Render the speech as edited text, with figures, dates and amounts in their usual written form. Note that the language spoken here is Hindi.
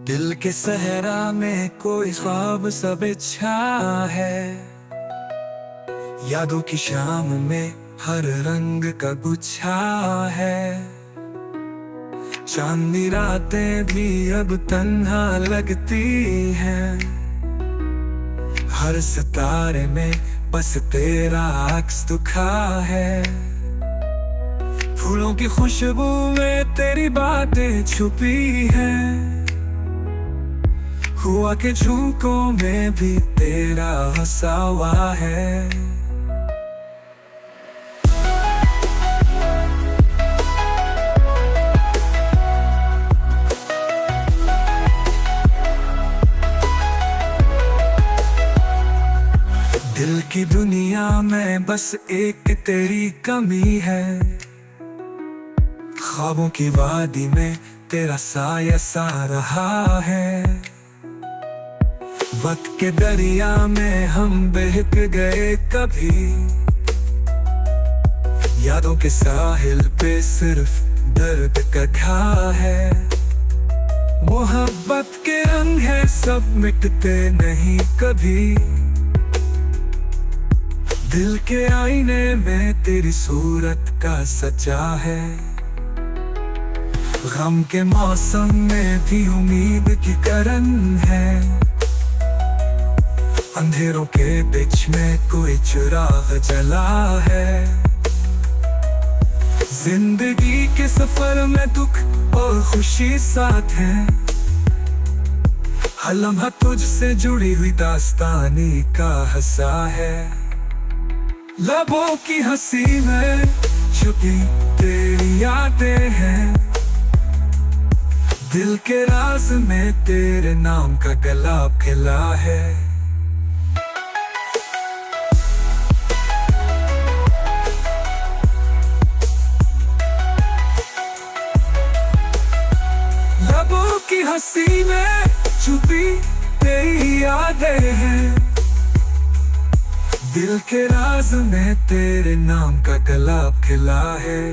दिल के सहरा में कोई ख्वाब सब इच्छा है। यादों की शाम में हर रंग का गुच्छा है। चांदनी रातें भी अब तन्हा लगती हैं। हर सितारे में बस तेरा अक्स दुखा है। फूलों की खुशबू में तेरी बातें छुपी हैं। हुआ के झुमकों में भी तेरा हंसावा है। दिल की दुनिया में बस एक तेरी कमी है। ख्वाबों की वादी में तेरा साया सा रहा है। वक्त के दरिया में हम बहक गए कभी। यादों के साहिल पे सिर्फ दर्द का घा है। मोहब्बत के रंग है सब मिटते नहीं कभी। दिल के आईने में तेरी सूरत का सचा है। गम के मौसम में भी उम्मीद की करन है। अंधेरों के बीच में कोई चिराग जला है। जिंदगी के सफर में दुख और खुशी साथ है। हर लम्हा तुझसे जुड़ी हुई दास्तानी का हंसा है। लबों की हंसी में छुपी तेरी यादें हैं। दिल के राज में तेरे नाम का गुलाब खिला है। लबों की हंसी में छुपी तेरी यादें हैं। दिल के राज में तेरे नाम का गुलाब खिला है।